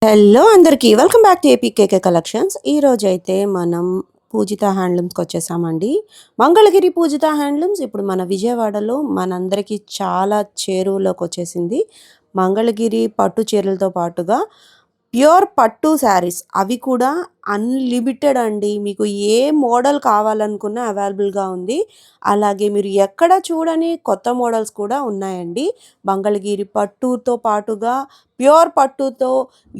Hello అందరికీ welcome back to APKK collections. ఈరోజు అయితే మనం పూజిత హ్యాండ్లూమ్స్కి వచ్చేసామండి. మంగళగిరి పూజిత హ్యాండ్లూమ్స్ ఇప్పుడు మన విజయవాడలో మనందరికీ చాలా చేరువలోకి వచ్చేసింది. మంగళగిరి పట్టు చీరలతో పాటుగా ప్యూర్ పట్టు శారీస్ అవి కూడా అన్లిమిటెడ్ అండి. మీకు ఏ మోడల్ కావాలనుకున్నా అవైలబుల్గా ఉంది. అలాగే మీరు ఎక్కడ చూడని కొత్త మోడల్స్ కూడా ఉన్నాయండి. మంగళగిరి పట్టుతో పాటుగా ప్యూర్ పట్టుతో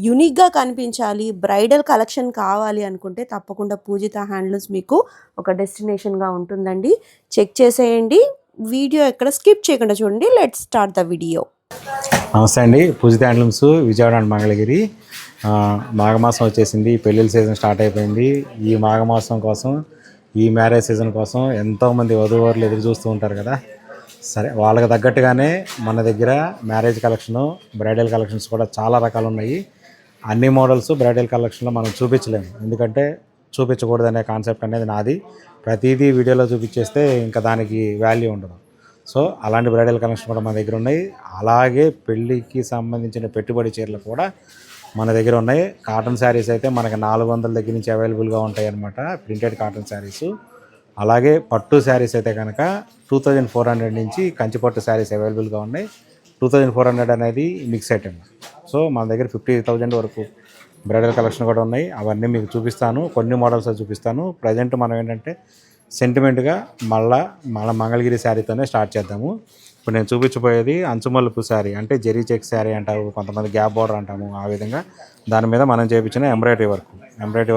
యునిక్గా కనిపించాలి, బ్రైడల్ కలెక్షన్ కావాలి అనుకుంటే తప్పకుండా పూజిత హ్యాండ్లూమ్స్ మీకు ఒక డెస్టినేషన్గా ఉంటుందండి. చెక్ చేసేయండి. వీడియో ఎక్కడ స్కిప్ చేయకుండా చూడండి. Let's start the video. నమస్తే అండి. పూజిత హ్యాండ్లూమ్స్ విజయవాడ అండ్ మంగళగిరి. మాఘమాసం వచ్చేసింది, పెళ్ళిళ్ళ సీజన్ స్టార్ట్ అయిపోయింది. ఈ మాఘమాసం కోసం, ఈ మ్యారేజ్ సీజన్ కోసం ఎంతోమంది వధూవరులు ఎదురు చూస్తూ ఉంటారు కదా. సరే, వాళ్ళకి తగ్గట్టుగానే మన దగ్గర మ్యారేజ్ కలెక్షను, బ్రైడల్ కలెక్షన్స్ కూడా చాలా రకాలు ఉన్నాయి. అన్ని మోడల్స్ బ్రైడల్ కలెక్షన్లో మనం చూపించలేము, ఎందుకంటే చూపించకూడదనే కాన్సెప్ట్ అనేది నాది. ప్రతిదీ వీడియోలో చూపించేస్తే ఇంకా దానికి వాల్యూ ఉండదు. సో అలాంటి బ్రైడల్ కలెక్షన్ కూడా మన దగ్గర ఉన్నాయి. అలాగే పెళ్ళికి సంబంధించిన పెట్టుబడి చీరలు కూడా మన దగ్గర ఉన్నాయి. కాటన్ శారీస్ అయితే మనకి 400 దగ్గర నుంచి అవైలబుల్గా ఉంటాయి అన్నమాట, ప్రింటెడ్ కాటన్ శారీసు. అలాగే పట్టు శారీస్ అయితే కనుక 2400 నుంచి కంచిపట్టు శారీస్ అవైలబుల్గా ఉన్నాయి. 2400 అనేది మిక్స్ ఐటమ్. సో మన దగ్గర 50,000 వరకు బ్రైడల్ కలెక్షన్ కూడా ఉన్నాయి. అవన్నీ మీకు చూపిస్తాను, కొన్ని మోడల్స్ చూపిస్తాను. ప్రజెంట్ మనం ఏంటంటే సెంటిమెంట్గా మళ్ళీ మంగళగిరి శారీతోనే స్టార్ట్ చేద్దాము. ఇప్పుడు నేను చూపించబోయేది అంచుమల్లుపు శారీ, అంటే జెరీ చెక్ శారీ అంటారు, కొంతమంది గ్యాప్ బోర్డర్ అంటాము. ఆ విధంగా దాని మీద మనం చేయించిన ఎంబ్రాయిడరీ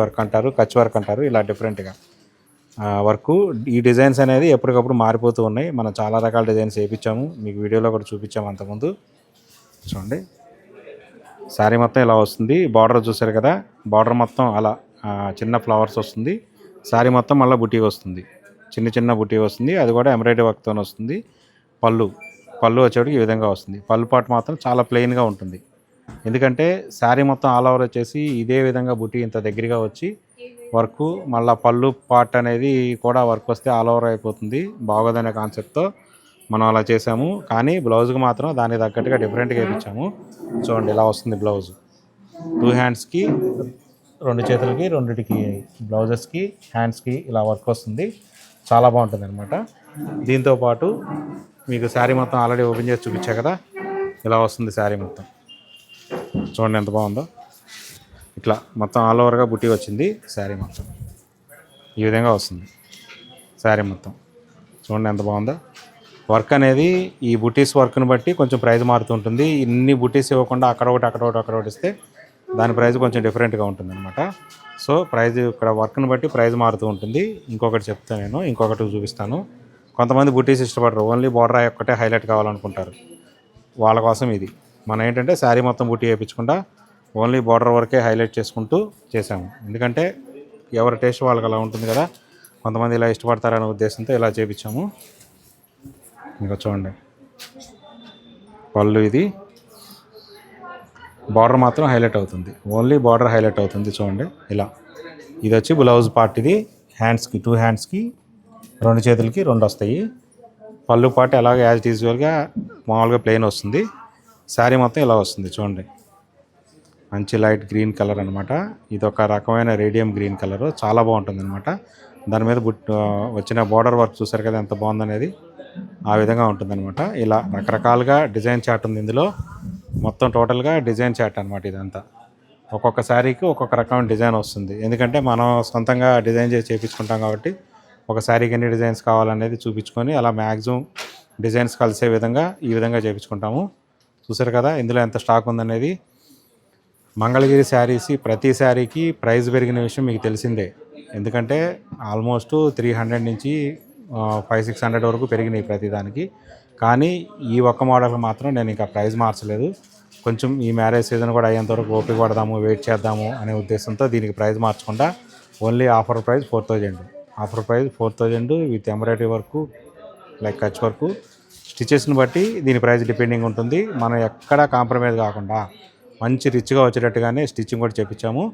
వర్క్ అంటారు, కచ్ వర్క్ అంటారు. ఇలా డిఫరెంట్గా వర్క్. ఈ డిజైన్స్ అనేది ఎప్పటికప్పుడు మారిపోతూ ఉన్నాయి. మనం చాలా రకాల డిజైన్స్ వేయించాము, మీకు వీడియోలో కూడా చూపించాము అంతకుముందు. చూడండి, శారీ మొత్తం ఇలా వస్తుంది. బార్డర్ చూసారు కదా, బార్డర్ మొత్తం అలా చిన్న ఫ్లవర్స్ వస్తుంది. శారీ మొత్తం మళ్ళీ బుటీ వస్తుంది, చిన్న బుటీ వస్తుంది. అది కూడా ఎంబ్రాయిడరీ వర్క్తో వస్తుంది. పళ్ళు వచ్చేటికి ఈ విధంగా వస్తుంది. పళ్ళు పాటు మాత్రం చాలా ప్లెయిన్గా ఉంటుంది, ఎందుకంటే శారీ మొత్తం ఆల్ ఓవర్ వచ్చేసి ఇదే విధంగా బుటీ ఇంత దగ్గరగా వచ్చి వర్క్, మళ్ళీ పళ్ళు పార్ట్ అనేది కూడా వర్క్ వస్తే ఆల్ ఓవర్ అయిపోతుంది. బాగోదనే కాన్సెప్ట్తో మనం అలా చేసాము. కానీ బ్లౌజ్కి మాత్రం దానికి తగ్గట్టుగా డిఫరెంట్గా వేయించాము. చూడండి, ఇలా వస్తుంది బ్లౌజ్. 2 హ్యాండ్స్కి, 2 చేతులకి, 2టికి బ్లౌజెస్కి, హ్యాండ్స్కి ఇలా వర్క్ వస్తుంది. చాలా బాగుంటుంది అనమాట. దీంతోపాటు మీకు శారీ మొత్తం ఆల్రెడీ ఓపెన్ చేసి చూపించా కదా, ఇలా వస్తుంది శారీ మొత్తం. చూడండి ఎంత బాగుందో. ఇట్లా మొత్తం ఆల్ ఓవర్గా బుట్టి వచ్చింది. శారీ మొత్తం ఈ విధంగా వస్తుంది. శారీ మొత్తం చూడండి ఎంత బాగుందో. వర్క్ అనేది ఈ బుటీస్ వర్క్ని బట్టి కొంచెం ప్రైస్ మారుతుంటుంది. ఇన్ని బుటీస్ ఇవ్వకుండా అక్కడ ఒకటి ఇస్తే దాని ప్రైస్ కొంచెం డిఫరెంట్గా ఉంటుంది అనమాట. సో ప్రైజ్ ఇక్కడ వర్క్ని బట్టి ప్రైస్ మారుతూ ఉంటుంది. ఇంకొకటి చెప్తాను, నేను ఇంకొకటి చూపిస్తాను. కొంతమంది బుటీస్ ఇష్టపడరు, ఓన్లీ బార్డర్ ఒక్కటే హైలైట్ కావాలనుకుంటారు. వాళ్ళ కోసం ఇది. మనం ఏంటంటే శారీ మొత్తం బుటీ వేయించకుండా ఓన్లీ బార్డర్ వరకే హైలైట్ చేసుకుంటూ చేసాము, ఎందుకంటే ఎవరి టేస్ట్ వాళ్ళకి అలా ఉంటుంది కదా. కొంతమంది ఇలా ఇష్టపడతారనే ఉద్దేశంతో ఇలా చేయించాము. ఇంకా చూడండి, పళ్ళు ఇది, బార్డర్ మాత్రం హైలైట్ అవుతుంది, ఓన్లీ బార్డర్ హైలైట్ అవుతుంది. చూడండి ఇలా. ఇది వచ్చి బ్లౌజ్ పార్ట్. ఇది హ్యాండ్స్కి, 2 హ్యాండ్స్కి, 2 చేతులకి 2 వస్తాయి. పళ్ళు పార్ట్ అలాగే యాజ్ యూజువల్గా మామూలుగా ప్లెయిన్ వస్తుంది. శారీ మొత్తం ఇలా వస్తుంది. చూడండి, మంచి లైట్ గ్రీన్ కలర్ అనమాట. ఇది ఒక రకమైన రేడియం గ్రీన్ కలర్, చాలా బాగుంటుంది అనమాట. దాని మీద వచ్చిన బార్డర్ వర్క్ చూసారు కదా ఎంత బాగుందనేది. ఆ విధంగా ఉంటుందన్నమాట. ఇలా రకరకాలుగా డిజైన్ చార్ట్ ఉంది ఇందులో. మొత్తం టోటల్గా డిజైన్ చార్ట్ అనమాట ఇదంతా. ఒక్కొక్క శారీకి ఒక్కొక్క రకమైన డిజైన్ వస్తుంది, ఎందుకంటే మనం సొంతంగా డిజైన్ చేసి చేయించుకుంటాం కాబట్టి ఒక శారీకి ఎన్ని డిజైన్స్ కావాలనేది చూపించుకొని అలా మ్యాక్సిమం డిజైన్స్ కలిసే విధంగా ఈ విధంగా చేయించుకుంటాము. చూసారు కదా ఇందులో ఎంత స్టాక్ ఉందనేది. మంగళగిరి శారీస్ ప్రతి శారీకి ప్రైస్ పెరిగిన విషయం మీకు తెలిసిందే, ఎందుకంటే ఆల్మోస్ట్ 300 నుంచి 500-600 వరకు పెరిగినాయి ప్రతిదానికి. కానీ ఈ ఒక్క మోడల్కి మాత్రం నేను ఇంకా ప్రైస్ మార్చలేదు. కొంచెం ఈ మ్యారేజ్ సీజన్ కూడా అయ్యేంత వరకు ఓపిక పడదాము, వెయిట్ చేద్దాము అనే ఉద్దేశంతో దీనికి ప్రైస్ మార్చకుండా only offer price 4,000 with embroidery work, like Kutch work. స్టిచెస్ని బట్టి దీని ప్రైస్ డిపెండింగ్ ఉంటుంది. మనం ఎక్కడా కాంప్రమైజ్ కాకుండా మంచి రిచ్గా వచ్చేటట్టుగానే స్టిచ్చింగ్ కూడా చేయించాము.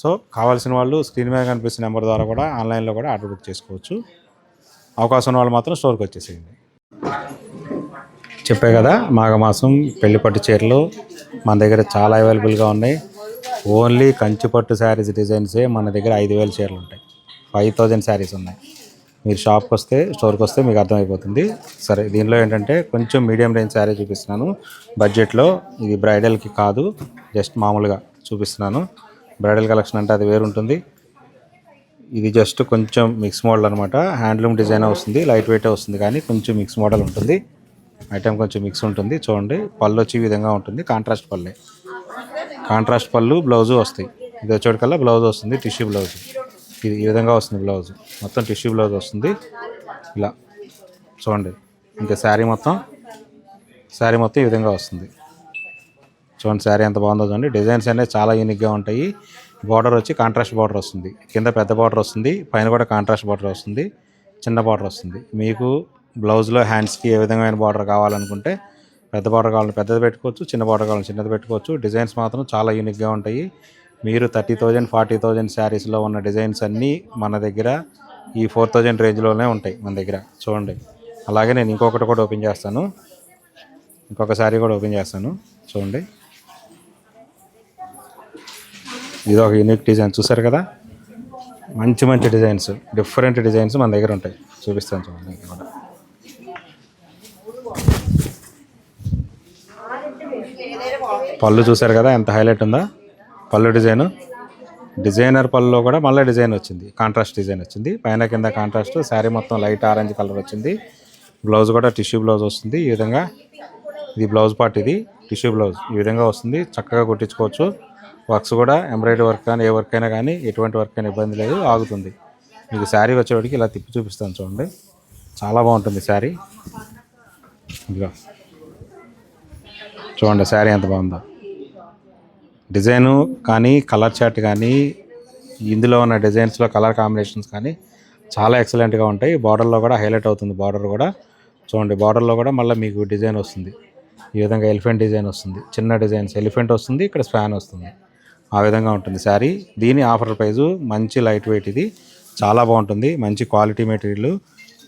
సో కావాల్సిన వాళ్ళు స్క్రీన్ మీద కనిపిస్తున్న నెంబర్ ద్వారా కూడా ఆన్లైన్లో కూడా ఆర్డర్ బుక్ చేసుకోవచ్చు. అవకాశం ఉన్న వాళ్ళు మాత్రం స్టోర్కి వచ్చేసేయండి. చెప్పే కదా, మాఘమాసం పెళ్లి పట్టు చీరలు మన దగ్గర చాలా అవైలబుల్గా ఉన్నాయి. ఓన్లీ కంచిపట్టు శారీస్ డిజైన్సే మన దగ్గర 5,000 చీరలు ఉంటాయి. 5,000 శారీస్ ఉన్నాయి. మీరు షాప్కి వస్తే, స్టోర్కి వస్తే మీకు అర్థమైపోతుంది. సరే, దీనిలో ఏంటంటే కొంచెం మీడియం రేంజ్ శారీ చూపిస్తున్నాను బడ్జెట్లో. ఇది బ్రైడల్కి కాదు, జస్ట్ మామూలుగా చూపిస్తున్నాను. బ్రైడల్ కలెక్షన్ అంటే అది వేరు ఉంటుంది. ఇది జస్ట్ కొంచెం మిక్స్ మోడల్ అనమాట. హ్యాండ్లూమ్ డిజైన్ వస్తుంది, లైట్ వెయిట్ వస్తుంది, కానీ కొంచెం మిక్స్ మోడల్ ఉంటుంది. ఐటమ్ కొంచెం మిక్స్ ఉంటుంది. చూడండి, పళ్ళు వచ్చి ఈ విధంగా ఉంటుంది. కాంట్రాస్ట్ పళ్ళే, కాంట్రాస్ట్ పళ్ళు, బ్లౌజు వస్తాయి. ఇది వచ్చేటికల్లా బ్లౌజ్ వస్తుంది, టిష్యూ బ్లౌజ్. ఇది ఈ విధంగా వస్తుంది బ్లౌజ్, మొత్తం టిష్యూ బ్లౌజ్ వస్తుంది ఇలా. చూడండి, ఇంకా శారీ మొత్తం ఈ విధంగా వస్తుంది. చూడండి శారీ ఎంత బాగుందో చూడండి. డిజైన్స్ అనేవి చాలా యూనిక్గా ఉంటాయి. బార్డర్ వచ్చి కాంట్రాస్ట్ బార్డర్ వస్తుంది, కింద పెద్ద బార్డర్ వస్తుంది, పైన కూడా కాంట్రాస్ట్ బార్డర్ వస్తుంది, చిన్న బార్డర్ వస్తుంది. మీకు బ్లౌజ్లో హ్యాండ్స్కి ఏ విధమైన బార్డర్ కావాలనుకుంటే పెద్ద బార్డర్ కావాలంటే పెద్దది పెట్టుకోవచ్చు, చిన్న బార్డర్ కావాలంటే చిన్నది పెట్టుకోవచ్చు. డిజైన్స్ మాత్రం చాలా యూనిక్గా ఉంటాయి. మీరు 30,000 40,000 శారీస్లో ఉన్న డిజైన్స్ అన్నీ మన దగ్గర ఈ 4,000 రేంజ్లోనే ఉంటాయి మన దగ్గర. చూడండి, అలాగే నేను ఇంకొకటి కూడా ఓపెన్ చేస్తాను, ఇంకొక శారీ కూడా ఓపెన్ చేస్తాను. చూడండి, ఇది ఒక యూనిక్ డిజైన్ చూసారు కదా. మంచి మంచి డిజైన్స్, డిఫరెంట్ డిజైన్స్ మన దగ్గర ఉంటాయి. చూపిస్తాను చూడండి. కూడా పళ్ళు చూసారు కదా ఎంత హైలైట్ ఉందా పళ్ళు డిజైను. డిజైనర్ పళ్ళులో కూడా మళ్ళీ డిజైన్ వచ్చింది, కాంట్రాస్ట్ డిజైన్ వచ్చింది. పైన కింద కాంట్రాస్ట్, శారీ మొత్తం లైట్ ఆరెంజ్ కలర్ వచ్చింది. బ్లౌజ్ కూడా టిష్యూ బ్లౌజ్ వస్తుంది ఈ విధంగా. ఇది బ్లౌజ్ పార్ట్, ఇది టిష్యూ బ్లౌజ్ ఈ విధంగా వస్తుంది. చక్కగా కుట్టించుకోవచ్చు. వర్క్స్ కూడా ఎంబ్రాయిడరీ వర్క్ కానీ ఏ వర్క్ అయినా కానీ, ఎటువంటి వర్క్ అయినా ఇబ్బంది లేదు, ఆగుతుంది. మీకు శారీ వచ్చేవాడికి ఇలా తిప్పి చూపిస్తాను చూడండి, చాలా బాగుంటుంది శారీ. ఇదిగో చూడండి శారీ ఎంత బాగుందో. డిజైను కానీ, కలర్ చార్ట్ కానీ, ఇందులో ఉన్న డిజైన్స్లో కలర్ కాంబినేషన్స్ కానీ చాలా ఎక్సలెంట్గా ఉంటాయి. బార్డర్లో కూడా హైలైట్ అవుతుంది. బార్డర్ కూడా చూడండి, బార్డర్లో కూడా మళ్ళీ మీకు డిజైన్ వస్తుంది ఈ విధంగా. ఎలిఫెంట్ డిజైన్ వస్తుంది, చిన్న డిజైన్స్ ఎలిఫెంట్ వస్తుంది, ఇక్కడ స్పాన్ వస్తుంది, ఆ విధంగా ఉంటుంది శారీ. దీని ఆఫర్ ప్రైజు మంచి లైట్ వెయిట్, ఇది చాలా బాగుంటుంది, మంచి క్వాలిటీ మెటీరియల్.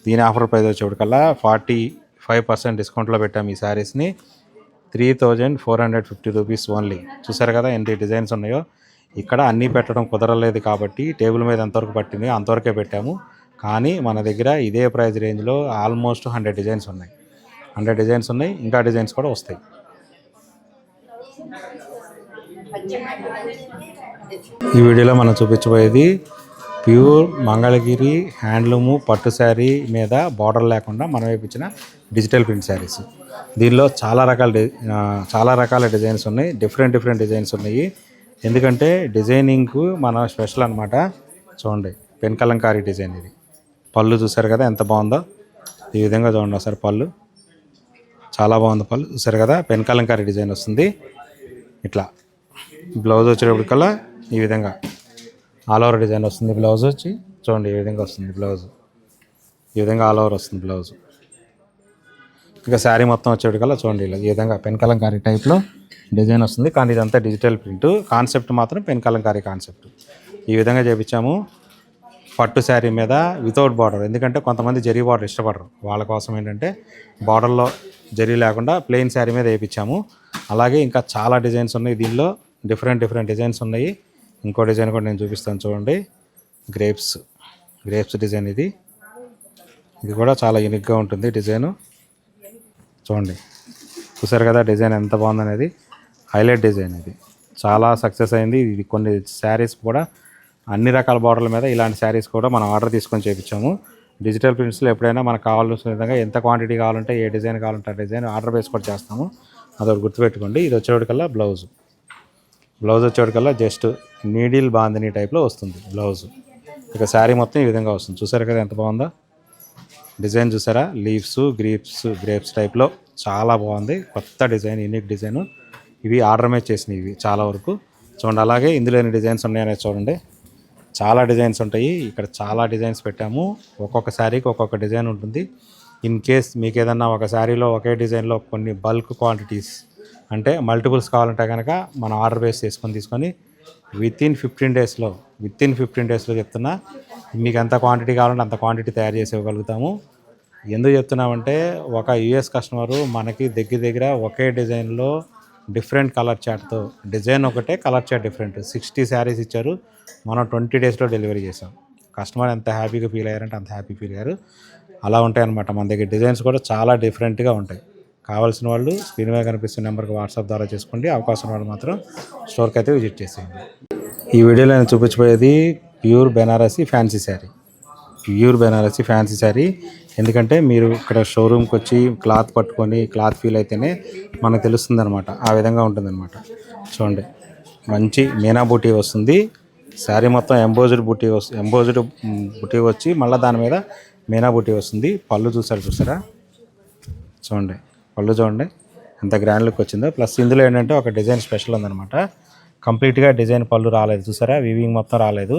దీని ఆఫర్ ప్రైస్ వచ్చేప్పటికల్లా 45% డిస్కౌంట్లో పెట్టాము ఈ శారీస్ని. 3,450 రూపీస్ ఓన్లీ. చూసారు కదా ఎన్ని డిజైన్స్ ఉన్నాయో. ఇక్కడ అన్నీ పెట్టడం కుదరలేదు కాబట్టి టేబుల్ మీద ఎంతవరకు పట్టింది అంతవరకే పెట్టాము. కానీ మన దగ్గర ఇదే ప్రైస్ రేంజ్లో ఆల్మోస్ట్ 100 డిజైన్స్ ఉన్నాయి. 100 డిజైన్స్ ఉన్నాయి, ఇంకా డిజైన్స్ కూడా వస్తాయి. ఈ వీడియోలో మనం చూపించబోయేది ప్యూర్ మంగళగిరి హ్యాండ్లూము పట్టు శారీ మీద బార్డర్ లేకుండా మనం వేయించిన డిజిటల్ ప్రింట్ శారీస్. దీనిలో చాలా రకాల డిజైన్స్ ఉన్నాయి, డిఫరెంట్ డిజైన్స్ ఉన్నాయి. ఎందుకంటే డిజైనింగ్కు మన స్పెషల్ అనమాట. చూడండి, పెన్ కలంకారీ డిజైన్ ఇది. పళ్ళు చూసారు కదా ఎంత బాగుందో, ఈ విధంగా చూడండి ఒకసారి. పళ్ళు చాలా బాగుంది, పళ్ళు చూసారు కదా. పెన్ కలంకారీ డిజైన్ వస్తుంది ఇట్లా. బ్లౌజ్ వచ్చేటప్పటికల్లా ఈ విధంగా ఆల్ ఓవర్ డిజైన్ వస్తుంది. బ్లౌజ్ వచ్చి చూడండి ఈ విధంగా వస్తుంది. బ్లౌజ్ ఈ విధంగా ఆల్ ఓవర్ వస్తుంది బ్లౌజ్. ఇక శారీ మొత్తం వచ్చేటికల్లా చూడండి ఇలా ఈ విధంగా పెన్ కలంకారీ టైప్లో డిజైన్ వస్తుంది. కానీ ఇదంతా డిజిటల్ ప్రింట్, కాన్సెప్ట్ మాత్రం పెన్ కలంకారీ కాన్సెప్ట్. ఈ విధంగా చేపించాము పట్టు శారీ మీద వితౌట్ బార్డర్. ఎందుకంటే కొంతమంది జరీ బార్డర్ ఇష్టపడరు, వాళ్ళ కోసం ఏంటంటే బార్డర్లో జరీ లేకుండా ప్లెయిన్ శారీ మీద వేయించాము. అలాగే ఇంకా చాలా డిజైన్స్ ఉన్నాయి దీనిలో, డిఫరెంట్ డిజైన్స్ ఉన్నాయి. ఇంకో డిజైన్ కూడా నేను చూపిస్తాను చూడండి. గ్రేప్స్ డిజైన్ ఇది కూడా చాలా యూనిక్గా ఉంటుంది డిజైను. చూడండి, చూసారు కదా డిజైన్ ఎంత బాగుందనేది. హైలైట్ డిజైన్ ఇది, చాలా సక్సెస్ అయింది. ఇది కొన్ని శారీస్ కూడా అన్ని రకాల బార్డర్ల మీద ఇలాంటి శారీస్ కూడా మనం ఆర్డర్ తీసుకొని చేయించాము. డిజిటల్ ప్రింట్స్లో ఎప్పుడైనా మనకు కావాల్సిన విధంగా ఎంత క్వాంటిటీ కావాలంటే, ఏ డిజైన్ కావాలంటే ఆ డిజైన్ ఆర్డర్ బేస్ కూడా చేస్తాము. అదొకటి గుర్తుపెట్టుకోండి. ఇది వచ్చేటికల్లా బ్లౌజ్ వచ్చేటికల్లా జస్ట్ నీడిల్ బాందిని టైప్లో వస్తుంది బ్లౌజ్. ఇక శారీ మొత్తం ఈ విధంగా వస్తుంది. చూసారు కదా ఎంత బాగుందో డిజైన్. చూసారా, లీవ్స్ గ్రేప్స్ టైప్లో చాలా బాగుంది. కొత్త డిజైన్, యూనిక్ డిజైన్. ఇవి ఆర్డర్ మేడ్ చేసినవి ఇవి చాలా వరకు. చూడండి, అలాగే ఇందులో ఎన్ని డిజైన్స్ ఉన్నాయనేది చూడండి. చాలా డిజైన్స్ ఉంటాయి ఇక్కడ, చాలా డిజైన్స్ పెట్టాము. ఒక్కొక్క శారీకి ఒక్కొక్క డిజైన్ ఉంటుంది. ఇన్ కేస్ మీకు ఏదన్నా ఒక శారీలో ఒకే డిజైన్లో కొన్ని బల్క్ క్వాంటిటీస్ అంటే మల్టిపుల్స్ కావాలంటే కనుక మనం ఆర్డర్ బేస్ తీసుకొని విత్ ఇన్ 15 డేస్లో చెప్తున్నా, మీకు ఎంత క్వాంటిటీ కావాలంటే అంత క్వాంటిటీ తయారు చేసి ఇవ్వగలుగుతాము. ఎందుకు చెప్తున్నామంటే, ఒక యూఎస్ కస్టమరు మనకి దగ్గర ఒకే డిజైన్లో డిఫరెంట్ కలర్ చార్ట్తో, డిజైన్ ఒకటే కలర్ చార్ట్ డిఫరెంట్. 60 శారీస్ ఇచ్చారు, మనం 20 డేస్లో డెలివరీ చేసాం. కస్టమర్ ఎంత హ్యాపీగా ఫీల్ అయ్యారంటే అంత హ్యాపీ ఫీల్ అయ్యారు. అలా ఉంటాయి అన్నమాట. మన దగ్గర డిజైన్స్ కూడా చాలా డిఫరెంట్గా ఉంటాయి. కావాల్సిన వాళ్ళు స్క్రీన్ మీద కనిపిస్తున్న నెంబర్కి వాట్సాప్ ద్వారా చేసుకోండి. అవకాశం వాళ్ళు మాత్రం స్టోర్కి అయితే విజిట్ చేసేయండి. ఈ వీడియోలో నేను చూపించబోయేది pure Banarasi fancy sari. Pure Banarasi fancy sari. ఎందుకంటే మీరు ఇక్కడ షోరూమ్కి వచ్చి క్లాత్ పట్టుకొని క్లాత్ ఫీల్ అయితేనే మనకు తెలుస్తుంది అనమాట. ఆ విధంగా ఉంటుందన్నమాట. చూడండి, మంచి మీనా బూటీ వస్తుంది. శారీ మొత్తం ఎంబోజ్డ్ బూటీ వచ్చి మళ్ళీ దాని మీద మీనా బూటీ వస్తుంది. పళ్ళు చూసారా? చూడండి, పళ్ళు చూడండి ఎంత గ్రాండ్ లుక్ వచ్చిందో. ప్లస్ ఇందులో ఏంటంటే ఒక డిజైన్ స్పెషల్ ఉందన్నమాట. కంప్లీట్గా డిజైన్ పళ్ళు రాలేదు, చూసారా? వీవింగ్ మొత్తం రాలేదు.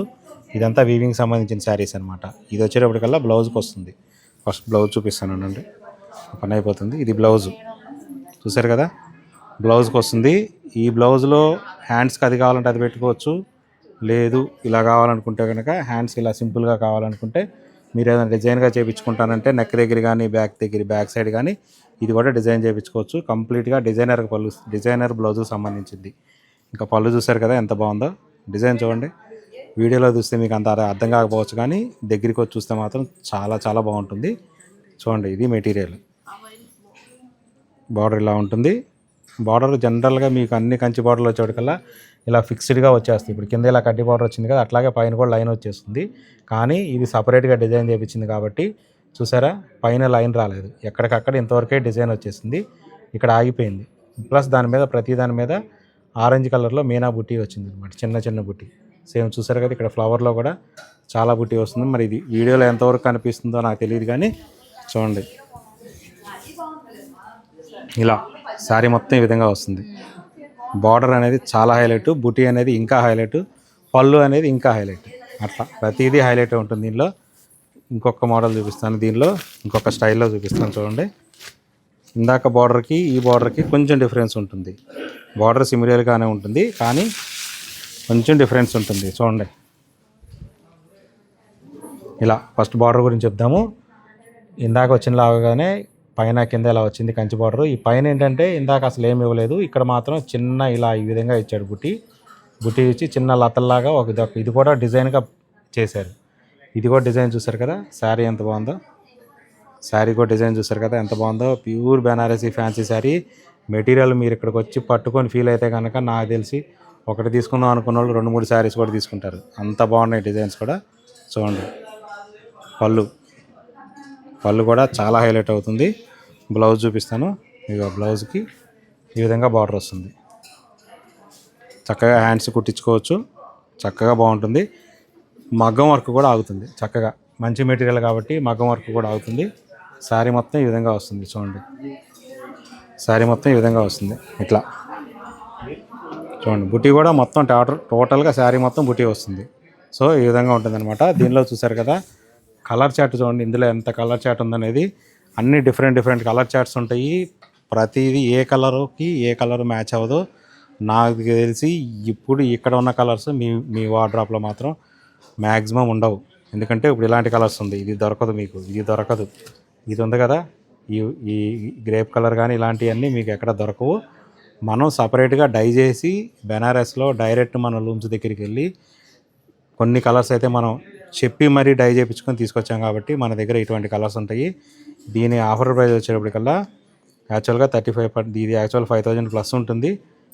ఇదంతా వీవింగ్ సంబంధించిన శారీస్ అనమాట. ఇది వచ్చేటప్పటికల్లా బ్లౌజ్కి వస్తుంది. ఫస్ట్ బ్లౌజ్ చూపిస్తాను అండి, పని అయిపోతుంది. ఇది బ్లౌజు చూసారు కదా, బ్లౌజ్కి వస్తుంది. ఈ బ్లౌజ్లో హ్యాండ్స్కి అది కావాలంటే అది పెట్టుకోవచ్చు. లేదు ఇలా కావాలనుకుంటే కనుక హ్యాండ్స్ ఇలా సింపుల్గా కావాలనుకుంటే మీరు ఏదైనా డిజైన్గా చేయించుకుంటానంటే నెక్ దగ్గర కానీ బ్యాక్ సైడ్ కానీ ఇది కూడా డిజైన్ చేయించుకోవచ్చు. కంప్లీట్గా డిజైనర్ బ్లౌజ్కి సంబంధించింది. ఇంకా పళ్ళు చూసారు కదా ఎంత బాగుందో. డిజైన్ చూడండి, వీడియోలో చూస్తే మీకు అంత అర్థం కాకపోవచ్చు, కానీ దగ్గరికి వచ్చి చూస్తే మాత్రం చాలా చాలా బాగుంటుంది. చూడండి, ఇది మెటీరియల్. బార్డర్ ఇలా ఉంటుంది. బార్డర్ జనరల్గా మీకు అన్ని కంచి బార్డర్లు వచ్చేటికల్లా ఇలా ఫిక్స్డ్గా వచ్చేస్తుంది. ఇప్పుడు కింద ఇలా కడ్డీ బార్డర్ వచ్చింది కదా, అట్లాగే పైన కూడా లైన్ వచ్చేస్తుంది. కానీ ఇది సపరేట్గా డిజైన్ చేయించింది కాబట్టి చూసారా, పైన లైన్ రాలేదు, ఎక్కడికక్కడ ఇంతవరకే డిజైన్ వచ్చేసింది. ఇక్కడ ఆగిపోయింది. ప్లస్ దాని మీద ప్రతి దాని మీద ఆరెంజ్ కలర్లో మీనా బుట్టి వచ్చింది అనమాట, చిన్న బుట్టి. సేమ్ చూసారు కదా, ఇక్కడ ఫ్లవర్లో కూడా చాలా బుట్టి వస్తుంది. మరి ఇది వీడియోలో ఎంతవరకు కనిపిస్తుందో నాకు తెలియదు, కానీ చూడండి ఇలా శారీ మొత్తం ఈ విధంగా వస్తుంది. బార్డర్ అనేది చాలా హైలైట్, బుటీ అనేది ఇంకా హైలైట్, పళ్ళు అనేది ఇంకా హైలైట్. అట్లా ప్రతిదీ హైలైట్ ఉంటుంది. దీనిలో ఇంకొక మోడల్ చూపిస్తాను, దీనిలో ఇంకొక స్టైల్లో చూపిస్తాను. చూడండి, ఇందాక బార్డర్కి ఈ బార్డర్కి కొంచెం డిఫరెన్స్ ఉంటుంది. బార్డర్ సిమిలర్గానే ఉంటుంది, కానీ కొంచెం డిఫరెన్స్ ఉంటుంది. చూడండి, ఇలా ఫస్ట్ బార్డర్ గురించి చెప్దాము. ఇందాక వచ్చిన లాగానే పైన కింద ఇలా వచ్చింది కంచి బార్డర్. ఈ పైన ఏంటంటే ఇందాక అసలు ఏమి ఇవ్వలేదు, ఇక్కడ మాత్రం చిన్న ఇలా ఈ విధంగా ఇచ్చాడు బుట్టి ఇచ్చి చిన్న లతల్లాగా ఇది కూడా డిజైన్గా చేశారు. ఇది కూడా డిజైన్ చూసారు కదా, శారీ ఎంత బాగుందో. శారీ కూడా డిజైన్ చూసారు కదా ఎంత బాగుందో. Pure Banarasi fancy sari. Material మీరు ఇక్కడికి వచ్చి పట్టుకొని ఫీల్ అయితే కనుక నాకు తెలిసి ఒకటి తీసుకుందాం అనుకున్న వాళ్ళు 2-3 శారీస్ కూడా తీసుకుంటారు, అంత బాగున్నాయి డిజైన్స్ కూడా. చూడండి, పళ్ళు కూడా చాలా హైలైట్ అవుతుంది. బ్లౌజ్ చూపిస్తాను. ఇక బ్లౌజ్కి ఈ విధంగా బార్డర్ వస్తుంది. చక్కగా హ్యాండ్స్ కుట్టించుకోవచ్చు, చక్కగా బాగుంటుంది. మగ్గం వర్క్ కూడా ఆగుతుంది చక్కగా, మంచి మెటీరియల్ కాబట్టి మగ్గం వర్క్ కూడా ఆగుతుంది. శారీ మొత్తం ఈ విధంగా వస్తుంది. చూడండి, శారీ మొత్తం ఈ విధంగా వస్తుంది. ఇట్లా చూడండి, బుటీ కూడా మొత్తం టోటల్గా శారీ మొత్తం బుటీ వస్తుంది. సో ఈ విధంగా ఉంటుంది అనమాట. దీనిలో చూసారు కదా కలర్ చార్ట్ చూడండి, ఇందులో ఎంత కలర్ చార్ట్ ఉందనేది. అన్ని డిఫరెంట్ కలర్ చార్ట్స్ ఉంటాయి. ప్రతిదీ ఏ కలర్కి ఏ కలర్ మ్యాచ్ అవ్వదో నాకు తెలిసి ఇప్పుడు ఇక్కడ ఉన్న కలర్స్ మీ వార్డ్రాప్లో మాత్రం మ్యాక్సిమం ఉండవు. ఎందుకంటే ఇప్పుడు ఇలాంటి కలర్స్ ఉంది, ఇది దొరకదు మీకు, ఇది దొరకదు. ఇది ఉంది కదా, ఈ గ్రేప్ కలర్ కానీ ఇలాంటివన్నీ మీకు ఎక్కడ దొరకవు. మనం సపరేట్గా డై చేసి బెనారస్లో డైరెక్ట్ మన లూమ్స్ దగ్గరికి వెళ్ళి కొన్ని కలర్స్ అయితే మనం చెప్పి మరీ డై చేయించుకొని తీసుకొచ్చాం కాబట్టి మన దగ్గర ఇటువంటి కలర్స్ ఉంటాయి. దీని ఆఫర్ ప్రైస్ వచ్చేటప్పటికల్లా యాక్చువల్గా 35%, ఇది యాక్చువల్ 5,000 ప్లస్ ఉంటుంది.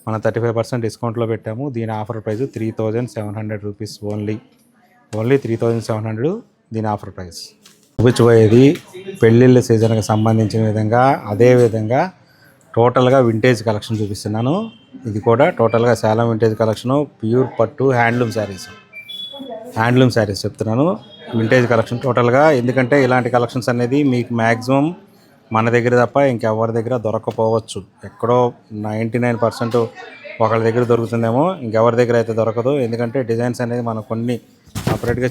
మనం 35% డిస్కౌంట్లో పెట్టాము. దీని ఆఫర్ ప్రైస్ 3,700 రూపీస్ ఓన్లీ 3,700 దీని ఆఫర్ ప్రైస్. చూపించబోయేది పెళ్ళిళ్ళ సీజన్కి సంబంధించిన విధంగా, అదే విధంగా టోటల్గా వింటేజ్ కలెక్షన్ చూపిస్తున్నాను. ఇది కూడా టోటల్గా సేలం వింటేజ్ కలెక్షను, ప్యూర్ పట్టు హ్యాండ్లూమ్ శారీస్ చెప్తున్నాను. వింటేజ్ కలెక్షన్ టోటల్గా. ఎందుకంటే ఇలాంటి కలెక్షన్స్ అనేది మీకు మ్యాక్సిమం మన దగ్గర తప్ప ఇంకెవరి దగ్గర దొరకపోవచ్చు. ఎక్కడో 99% ఒకళ్ళ దగ్గర దొరుకుతుందేమో, ఇంకెవరి దగ్గర అయితే దొరకదు. ఎందుకంటే డిజైన్స్ అనేది మనం కొన్ని సపరేట్గా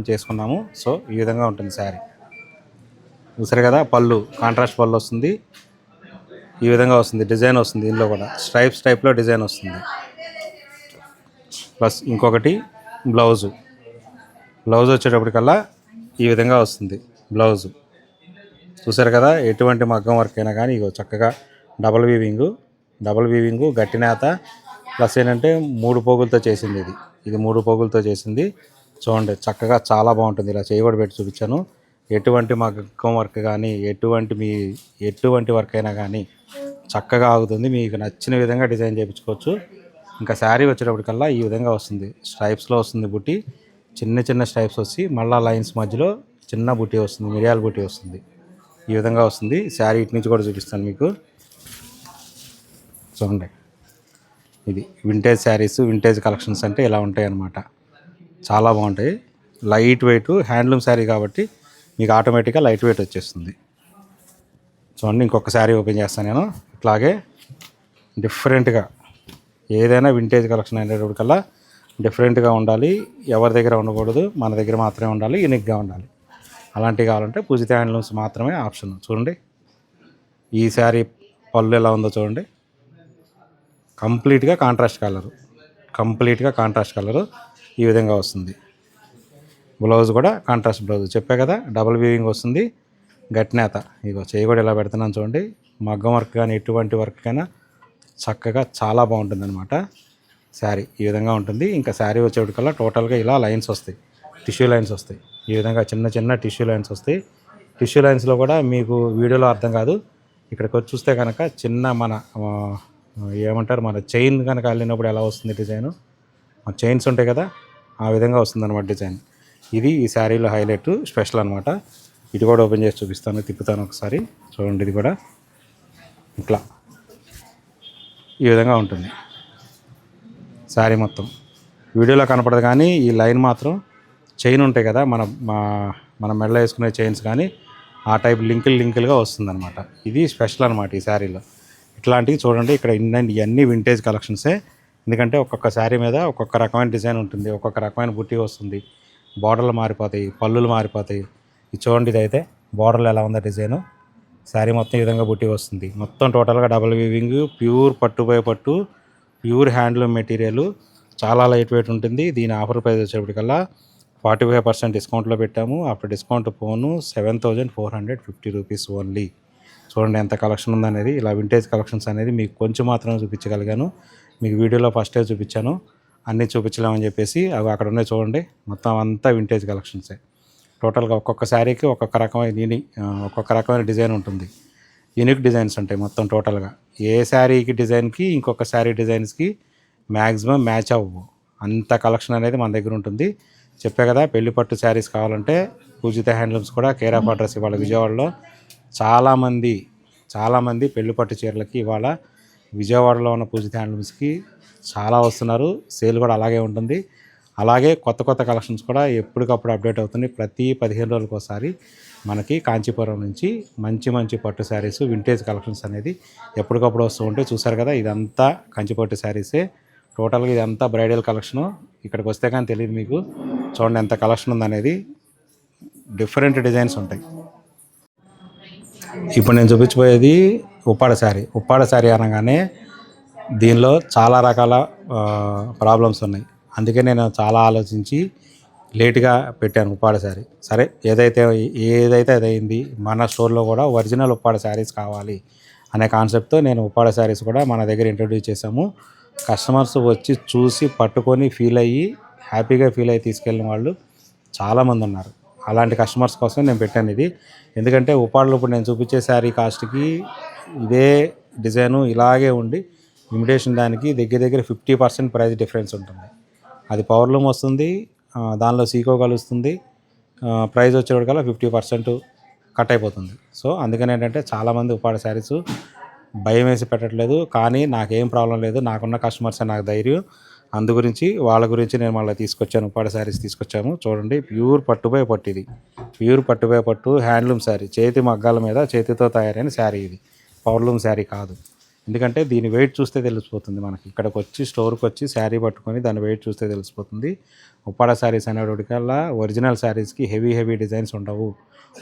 చేసుకున్నాము. సో ఈ విధంగా ఉంటుంది శారీ. చూసారు కదా, పళ్ళు కాంట్రాస్ట్ పళ్ళు వస్తుంది, ఈ విధంగా వస్తుంది. డిజైన్ వస్తుంది, దీనిలో కూడా స్ట్రైప్స్ టైప్లో డిజైన్ వస్తుంది. ప్లస్ ఇంకొకటి బ్లౌజు వచ్చేటప్పటికల్లా ఈ విధంగా వస్తుంది. బ్లౌజు చూసారు కదా, ఎటువంటి మగ్గం వర్క్ అయినా కానీ ఇగో చక్కగా డబల్ వీవింగ్ డబుల్ వీవింగ్ గట్టి నేత ప్లస్ ఏంటంటే 3 పోగులతో చేసింది ఇది 3 పోగులతో చేసింది. చూడండి చక్కగా చాలా బాగుంటుంది. ఇలా చేయి కూడా పెట్టి చూపించాను. ఎటువంటి మగ్గం వర్క్ కానీ ఎటువంటి వర్క్ అయినా కానీ చక్కగా ఆగుతుంది. మీకు నచ్చిన విధంగా డిజైన్ చేయించుకోవచ్చు. ఇంకా శారీ వచ్చేటప్పటికల్లా ఈ విధంగా వస్తుంది. స్ట్రైప్స్లో వస్తుంది బుట్టి, చిన్న చిన్న స్ట్రైప్స్ వచ్చి మళ్ళీ లైన్స్ మధ్యలో చిన్న బుట్టి వస్తుంది, మిరియాల బుట్టి వస్తుంది. ఈ విధంగా వస్తుంది. శారీ ఇటు నుంచి కూడా చూపిస్తాను మీకు. చూడండి ఇది వింటేజ్ శారీస్, వింటేజ్ కలెక్షన్స్ అంటే ఇలా ఉంటాయి అన్నమాట. చాలా బాగుంటాయి. లైట్ వెయిట్ హ్యాండ్లూమ్ శారీ కాబట్టి మీకు ఆటోమేటిక్గా లైట్ వెయిట్ వచ్చేస్తుంది. చూడండి ఇంకొక శారీ ఓపెన్ చేస్తాను నేను. ఇట్లాగే డిఫరెంట్గా ఏదైనా వింటేజ్ కలెక్షన్ అనేటప్పటికల్లా డిఫరెంట్గా ఉండాలి. ఎవరి దగ్గర ఉండకూడదు, మన దగ్గర మాత్రమే ఉండాలి, యూనిక్గా ఉండాలి. అలాంటివి కావాలంటే పూజిత హ్యాండ్లూమ్స్ మాత్రమే ఆప్షన్. చూడండి ఈ శారీ పళ్ళు ఎలా ఉందో చూడండి. కంప్లీట్గా కాంట్రాస్ట్ కలరు ఈ విధంగా వస్తుంది. బ్లౌజ్ కూడా కాంట్రాస్ట్ బ్లౌజ్. చెప్పా కదా డబుల్ వీవింగ్ వస్తుంది, గట్టి నేత. ఇగో చేయి కూడా ఇలా పెడుతున్నాను చూడండి. మగ్గం వర్క్ కానీ ఎటువంటి వర్క్ కైనా చక్కగా చాలా బాగుంటుంది అనమాట. శారీ ఈ విధంగా ఉంటుంది. ఇంకా శారీ వచ్చేటికల్లా టోటల్గా ఇలా లైన్స్ వస్తాయి, టిష్యూ లైన్స్ వస్తాయి. ఈ విధంగా చిన్న చిన్న టిష్యూ లైన్స్ వస్తాయి. టిష్యూ లైన్స్లో కూడా మీకు వీడియోలో అర్థం కాదు. ఇక్కడికి వచ్చి చూస్తే కనుక చిన్న మన మన చైన్ కనుక వెళ్ళినప్పుడు ఎలా వస్తుంది డిజైను, చైన్స్ ఉంటాయి కదా ఆ విధంగా వస్తుంది అనమాట డిజైన్. ఇది ఈ శారీలో హైలైట్ స్పెషల్ అనమాట. ఇది కూడా ఓపెన్ చేసి చూపిస్తాను, తిప్పుతాను ఒకసారి. చూడండి ఇది కూడా ఇట్లా ఈ విధంగా ఉంటుంది శారీ మొత్తం. వీడియోలో కనపడదు కానీ ఈ లైన్ మాత్రం చైన్ ఉంటాయి కదా మన మెడలో వేసుకునే చైన్స్ కానీ ఆ టైప్ లింకులుగా వస్తుంది అనమాట. ఇది స్పెషల్ అనమాట ఈ శారీలో. ఇట్లాంటివి చూడండి ఇక్కడ ఇవన్నీ వింటేజ్ కలెక్షన్సే. ఎందుకంటే ఒక్కొక్క శారీ మీద ఒక్కొక్క రకమైన డిజైన్ ఉంటుంది, ఒక్కొక్క రకమైన బుట్టి వస్తుంది, బార్డర్లు మారిపోతాయి, పళ్ళులు మారిపోతాయి. ఇది చూడండి, ఇదైతే బార్డర్లు ఎలా ఉందో డిజైను. శారీ మొత్తం ఈ విధంగా బుట్టి వస్తుంది. మొత్తం టోటల్గా డబుల్ వీవింగ్, ప్యూర్ పట్టుపై పట్టు, ప్యూర్ హ్యాండ్లూమ్ మెటీరియల్, చాలా లైట్ వెయిట్ ఉంటుంది. దీని ఆఫర్ ప్రైస్ వచ్చేప్పటికల్లా 45% డిస్కౌంట్లో పెట్టాము. ఆఫ్టర్ డిస్కౌంట్ పోను 7450 రూపీస్ ఓన్లీ. చూడండి ఎంత కలెక్షన్ ఉందనేది. ఇలా వింటేజ్ కలెక్షన్స్ అనేది మీకు కొంచెం మాత్రమే చూపించగలిగాను. మీకు వీడియోలో ఫస్టే చూపించాను, అన్నీ చూపించలేమని చెప్పేసి అవి అక్కడ ఉన్నాయి చూడండి. మొత్తం అంతా వింటేజ్ కలెక్షన్సే. టోటల్గా ఒక్కొక్క శారీకి ఒక్కొక్క రకమైన డిజైన్ ఉంటుంది. యూనిక్ డిజైన్స్ ఉంటాయి మొత్తం టోటల్గా. ఏ శారీకి డిజైన్కి ఇంకొక శారీ డిజైన్స్కి మ్యాక్సిమం మ్యాచ్ అవ్వవు, అంత కలెక్షన్ అనేది మన దగ్గర ఉంటుంది. చెప్పే కదా పెళ్లి పట్టు శారీస్ కావాలంటే పూజిత హ్యాండ్లూమ్స్ కూడా కేర్ ఆఫ్ అడ్రస్. ఇవాళ విజయవాడలో చాలామంది పెళ్లి పట్టు చీరలకి ఇవాళ విజయవాడలో ఉన్న పూజిత హ్యాండ్లూమ్స్కి చాలా వస్తున్నారు. సేల్ కూడా అలాగే ఉంటుంది. అలాగే కొత్త కలెక్షన్స్ కూడా ఎప్పటికప్పుడు అప్డేట్ అవుతుంది. ప్రతి 15 రోజులకు ఒకసారి మనకి కాంచీపురం నుంచి మంచి పట్టు శారీస్, వింటేజ్ కలెక్షన్స్ అనేది ఎప్పటికప్పుడు వస్తూ ఉంటాయి. చూసారు కదా ఇదంతా కంచిపట్టు శారీసే. టోటల్గా ఇదంతా బ్రైడల్ కలెక్షను. ఇక్కడికి వస్తే కానీ తెలియదు మీకు. చూడండి ఎంత కలెక్షన్ ఉందనేది. డిఫరెంట్ డిజైన్స్ ఉంటాయి. ఇప్పుడు నేను చూపించబోయేది ఉప్పాడ శారీ అనగానే దీనిలో చాలా రకాల ప్రాబ్లమ్స్ ఉన్నాయి. అందుకే నేను చాలా ఆలోచించి లేట్గా పెట్టాను ఉప్పాడ శారీ. సరే ఏదైతే అదైంది. మన స్టోర్లో కూడా ఒరిజినల్ ఉప్పాడ శారీస్ కావాలి అనే కాన్సెప్ట్తో నేను ఉప్పాడ శారీస్ కూడా మన దగ్గర ఇంట్రడ్యూస్ చేసాము. కస్టమర్స్ వచ్చి చూసి పట్టుకొని హ్యాపీగా ఫీల్ అయ్యి తీసుకెళ్ళిన వాళ్ళు చాలామంది ఉన్నారు. అలాంటి కస్టమర్స్ కోసం నేను పెట్టాను ఇది. ఎందుకంటే ఉప్పాడలో ఇప్పుడు నేను చూపించే శారీ కాస్ట్కి ఇదే డిజైను ఇలాగే ఉండి ఇమిటేషన్ దానికి దగ్గర 50% ప్రైస్ డిఫరెన్స్ ఉంటుంది. అది పవర్లూమ్ వస్తుంది, దానిలో సీకో కలుస్తుంది. ప్రైస్ వచ్చేటికల్లా 50% కట్ అయిపోతుంది. సో అందుకని ఏంటంటే చాలామంది ఉప్పాడ శారీస్ భయం వేసి పెట్టట్లేదు. కానీ నాకేం ప్రాబ్లం లేదు, నాకున్న కస్టమర్సే నాకు ధైర్యం. వాళ్ళ గురించి నేను మళ్ళీ తీసుకొచ్చాను, ఉప్పాడ శారీస్ తీసుకొచ్చాము. చూడండి ప్యూర్ పట్టుపై పట్టు. ఇది ప్యూర్ పట్టుపై పట్టు హ్యాండ్లూమ్ శారీ, చేతి మగ్గాల మీద చేతితో తయారైన శారీ. ఇది పవర్లూమ్ శారీ కాదు. ఎందుకంటే దీని వెయిట్ చూస్తే తెలిసిపోతుంది మనకి. ఇక్కడికి వచ్చి స్టోర్కి వచ్చి శారీ పట్టుకొని దాని వెయిట్ చూస్తే తెలిసిపోతుంది. ఉప్పాడ శారీస్ అనేటికల్లా ఒరిజినల్ శారీస్కి హెవీ డిజైన్స్ ఉండవు.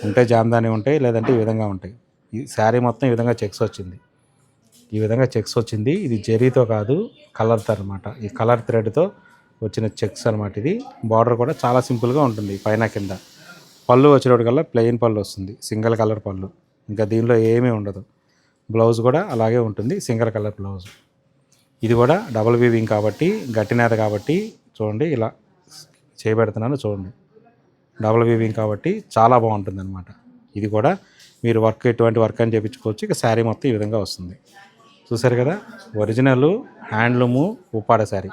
ఉంటే జామ్దాని ఉంటాయి, లేదంటే ఈ విధంగా ఉంటాయి. ఈ శారీ మొత్తం ఈ విధంగా చెక్స్ వచ్చింది. ఇది జరీతో కాదు, కలర్తో అనమాట. ఈ కలర్ థ్రెడ్తో వచ్చిన చెక్స్ అనమాట. ఇది బార్డర్ కూడా చాలా సింపుల్గా ఉంటుంది పైన కింద. పళ్ళు వచ్చేటప్పటికల్లా ప్లెయిన్ పళ్ళు వస్తుంది, సింగిల్ కలర్ పళ్ళు. ఇంకా దీనిలో ఏమీ ఉండదు. బ్లౌజ్ కూడా అలాగే ఉంటుంది, సింగిల్ కలర్ బ్లౌజ్. ఇది కూడా డబుల్ వీవింగ్ కాబట్టి, గట్టి నేత కాబట్టి చూడండి, ఇలా చేయబెడుతున్నాను చూడండి. డబుల్ వీవింగ్ కాబట్టి చాలా బాగుంటుంది అనమాట. ఇది కూడా మీరు వర్క్ ఎటువంటి వర్క్ అని చేయించుకోవచ్చు. ఇక శారీ మొత్తం ఈ విధంగా వస్తుంది. చూసారు కదా, ఒరిజినల్ హ్యాండ్లూము ఉప్పాడ శారీ.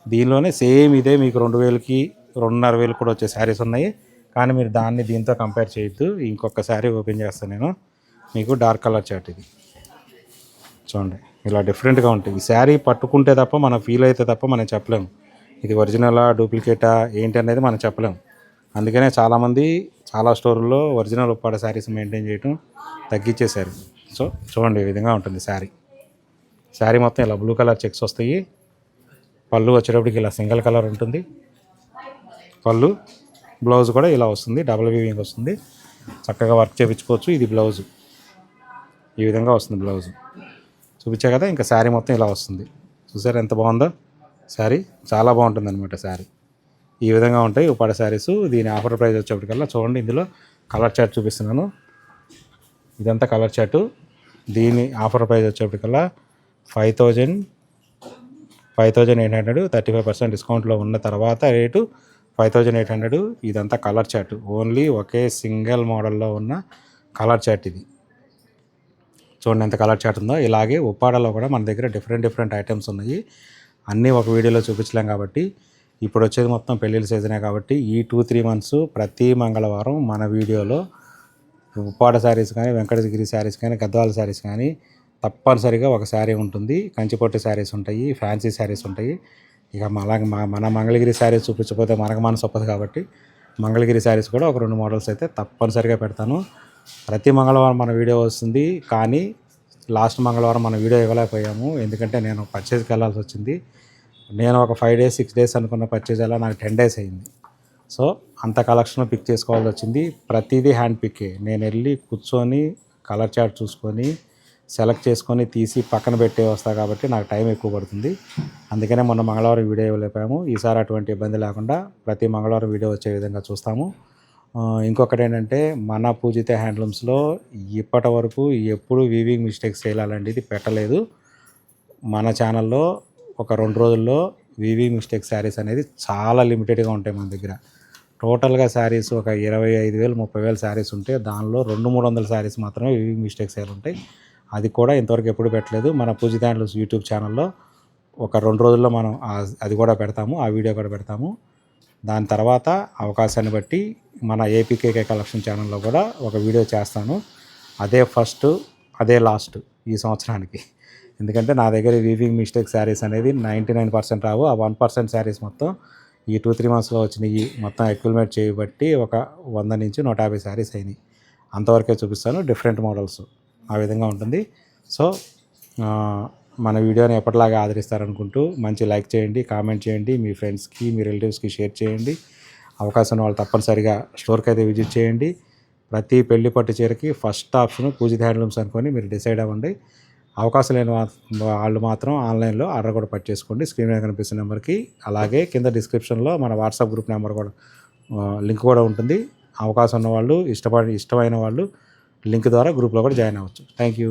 దీనిలోనే సేమ్ ఇదే మీకు 2000కి 2500 కూడా వచ్చే శారీస్ ఉన్నాయి. కానీ మీరు దాన్ని దీంతో కంపేర్ చేయొద్దు. ఇంకొక శారీ ఓపెన్ చేస్తాను నేను మీకు, డార్క్ కలర్ చార్ట్. ఇది చూడండి, ఇలా డిఫరెంట్గా ఉంటుంది. ఈ శారీ పట్టుకుంటే తప్ప మనం ఫీల్ అయితే తప్ప మనం చెప్పలేము ఇది ఒరిజినలా డూప్లికేటా ఏంటి అనేది మనం చెప్పలేము. అందుకనే చాలామంది చాలా స్టోర్లో ఒరిజినల్ ఉప్పాడ శారీస్ మెయింటైన్ చేయడం తగ్గించేశారు. సో చూడండి, ఈ విధంగా ఉంటుంది శారీ. శారీ మొత్తం ఇలా బ్లూ కలర్ చెక్స్ వస్తాయి. పళ్ళు వచ్చేటప్పటికి ఇలా సింగిల్ కలర్ ఉంటుంది. పళ్ళు, బ్లౌజ్ కూడా ఇలా వస్తుంది, డబుల్ వీవింగ్ వస్తుంది. చక్కగా వర్క్ చేయించుకోవచ్చు. ఇది బ్లౌజు, ఈ విధంగా వస్తుంది బ్లౌజ్. చూపించా కదా, ఇంకా శారీ మొత్తం ఇలా వస్తుంది. చూసారు ఎంత బాగుందో శారీ, చాలా బాగుంటుంది అనమాట శారీ. ఈ విధంగా ఉంటాయి ఉప్పాడ శారీస్. దీని ఆఫర్ ప్రైస్ వచ్చేప్పటికల్లా చూడండి, ఇందులో కలర్ చార్ట్ చూపిస్తున్నాను. ఇదంతా కలర్ చార్టు. దీని ఆఫర్ ప్రైస్ వచ్చేప్పటికల్లా 5,800, 35% డిస్కౌంట్లో ఉన్న తర్వాత రేటు 5,800. ఇదంతా కలర్ చార్ట్, ఓన్లీ ఒకే సింగిల్ మోడల్లో ఉన్న కలర్ చార్ట్ ఇది. చూడండి ఎంత కలర్ చార్ట్ ఉందో. ఇలాగే ఉప్పాడలో కూడా మన దగ్గర డిఫరెంట్ ఐటమ్స్ ఉన్నాయి. అన్నీ ఒక వీడియోలో చూపించలేం కాబట్టి, ఇప్పుడు వచ్చేది మొత్తం పెళ్ళిళ్ళ సీజనే కాబట్టి ఈ 2-3 మంత్స్ ప్రతి మంగళవారం మన వీడియోలో ఉప్పాడ శారీస్ కానీ, వెంకటగిరి శారీస్ కానీ, గద్వాల శారీస్ కానీ తప్పనిసరిగా ఒక శారీ ఉంటుంది. కంచిపట్టు శారీస్ ఉంటాయి, ఫ్యాన్సీ శారీస్ ఉంటాయి. ఇక మన మంగళగిరి శారీస్ చూపించకపోతే మనకు మనసు ఒప్పదు కాబట్టి మంగళగిరి శారీస్ కూడా ఒక 2 మోడల్స్ అయితే తప్పనిసరిగా పెడతాను. ప్రతి మంగళవారం మన వీడియో వస్తుంది. కానీ లాస్ట్ మంగళవారం మన వీడియో ఇవ్వలేకపోయాము, ఎందుకంటే నేను పర్చేజ్కి వెళ్ళాల్సి వచ్చింది. నేను ఒక 5 days 6 days అనుకున్న పర్చేజ్ అలా నాకు 10 days అయింది. సో అంత కలెక్షన్ పిక్ చేసుకోవాల్సి వచ్చింది. ప్రతిదీ హ్యాండ్ పిక్కే. నేను వెళ్ళి కూర్చొని కలర్ చార్ట్ చూసుకొని సెలెక్ట్ చేసుకొని తీసి పక్కన పెట్టే వస్తా కాబట్టి నాకు టైం ఎక్కువ పడుతుంది. అందుకనే మొన్న మంగళవారం వీడియో ఇవ్వలేకపోయాము. ఈసారి అటువంటి ఇబ్బంది లేకుండా ప్రతి మంగళవారం వీడియో వచ్చే విధంగా చూస్తాము. ఇంకొకటి ఏంటంటే, మన పూజిత హ్యాండ్లూమ్స్లో ఇప్పటి వరకు ఎప్పుడు వీవింగ్ మిస్టేక్స్ చేయాలండి పెట్టలేదు. మన ఛానల్లో ఒక 2 రోజుల్లో వీవింగ్ మిస్టేక్ శారీస్ అనేది చాలా లిమిటెడ్గా ఉంటాయి మన దగ్గర. టోటల్గా శారీస్ ఒక 25,000 30,000 శారీస్ ఉంటే దానిలో 200-300 శారీస్ మాత్రమే వీవింగ్ మిస్టేక్స్ ఉంటాయి. అది కూడా ఇంతవరకు ఎప్పుడు పెట్టలేదు. మన పూజిత హ్యాండ్లూమ్స్ యూట్యూబ్ ఛానల్లో ఒక 2 రోజుల్లో మనం అది కూడా పెడతాము, ఆ వీడియో కూడా పెడతాము. దాని తర్వాత అవకాశాన్ని బట్టి మన ఏపీకేకే కలెక్షన్ ఛానల్లో కూడా ఒక వీడియో చేస్తాను. అదే ఫస్ట్, అదే లాస్ట్ ఈ సంవత్సరానికి. ఎందుకంటే నా దగ్గర వీవింగ్ మిస్టేక్ శారీస్ అనేది 99% రావు. ఆ 1% శారీస్ మొత్తం ఈ 2-3 మంత్స్లో వచ్చినాయి. మొత్తం అక్యుములేట్ చేయబట్టి ఒక 100 నుంచి 150 శారీస్ అయినాయి. అంతవరకే చూపిస్తాను. డిఫరెంట్ మోడల్స్ ఆ విధంగా ఉంటుంది. సో మన వీడియోని ఎప్పటిలాగా ఆదరిస్తారనుకుంటూ మంచి లైక్ చేయండి, కామెంట్ చేయండి, మీ ఫ్రెండ్స్కి మీ రిలేటివ్స్కి షేర్ చేయండి. అవకాశం ఉన్న వాళ్ళు తప్పనిసరిగా స్టోర్కి అయితే విజిట్ చేయండి. ప్రతి పెళ్లి పట్టు చీరకి ఫస్ట్ ఆప్షన్ పూజిత హ్యాండ్లూమ్స్ అనుకొని మీరు డిసైడ్ అవ్వండి. అవకాశం లేని వాళ్ళు మాత్రం ఆన్లైన్లో ఆర్డర్ కూడా పర్చేసుకోండి. స్క్రీన్ మీద కనిపిస్తున్న నెంబర్కి. అలాగే కింద డిస్క్రిప్షన్లో మన వాట్సాప్ గ్రూప్ నెంబర్ కూడా లింక్ కూడా ఉంటుంది. అవకాశం ఉన్న వాళ్ళు ఇష్టమైన వాళ్ళు లింక్ ద్వారా గ్రూప్లో కూడా జాయిన్ అవ్వచ్చు. Thank you.